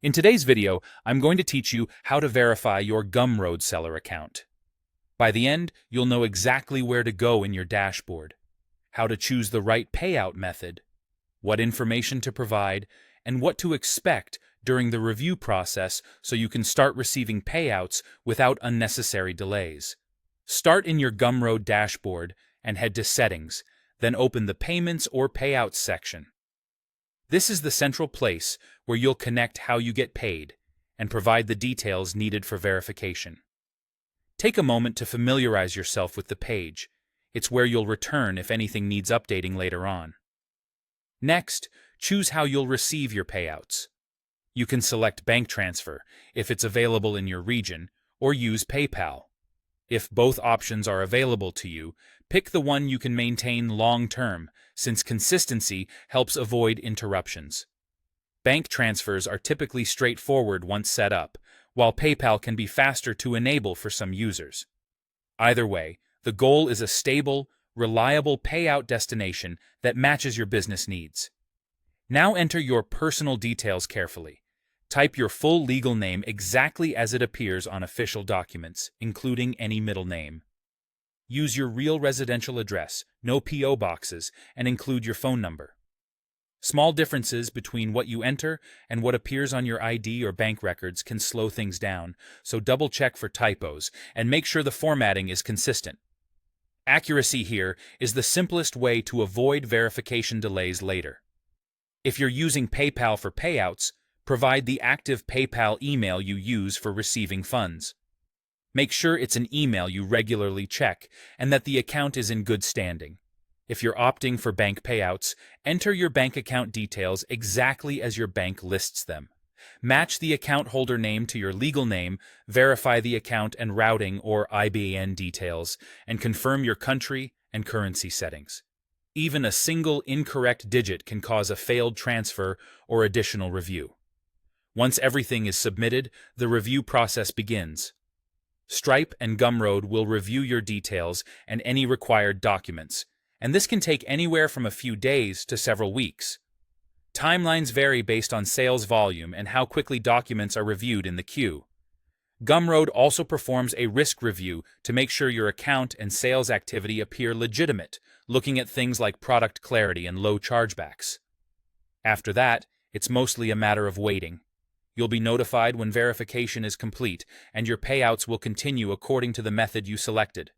In today's video, I'm going to teach you how to verify your Gumroad seller account. By the end, you'll know exactly where to go in your dashboard, how to choose the right payout method, what information to provide, and what to expect during the review process so you can start receiving payouts without unnecessary delays. Start in your Gumroad dashboard and head to Settings, then open the Payments or Payouts section. This is the central place where you'll connect how you get paid and provide the details needed for verification. Take a moment to familiarize yourself with the page. It's where you'll return if anything needs updating later on. Next, choose how you'll receive your payouts. You can select bank transfer if it's available in your region, or use PayPal. If both options are available to you, pick the one you can maintain long-term, since consistency helps avoid interruptions. Bank transfers are typically straightforward once set up, while PayPal can be faster to enable for some users. Either way, the goal is a stable, reliable payout destination that matches your business needs. Now enter your personal details carefully. Type your full legal name exactly as it appears on official documents, including any middle name. Use your real residential address, no P.O. boxes, and include your phone number. Small differences between what you enter and what appears on your ID or bank records can slow things down, so double-check for typos and make sure the formatting is consistent. Accuracy here is the simplest way to avoid verification delays later. If you're using PayPal for payouts, provide the active PayPal email you use for receiving funds. Make sure it's an email you regularly check and that the account is in good standing. If you're opting for bank payouts, enter your bank account details exactly as your bank lists them. Match the account holder name to your legal name, verify the account and routing or IBAN details, and confirm your country and currency settings. Even a single incorrect digit can cause a failed transfer or additional review. Once everything is submitted, the review process begins. Stripe and Gumroad will review your details and any required documents, and this can take anywhere from a few days to several weeks. Timelines vary based on sales volume and how quickly documents are reviewed in the queue. Gumroad also performs a risk review to make sure your account and sales activity appear legitimate, looking at things like product clarity and low chargebacks. After that, it's mostly a matter of waiting. You'll be notified when verification is complete, and your payouts will continue according to the method you selected.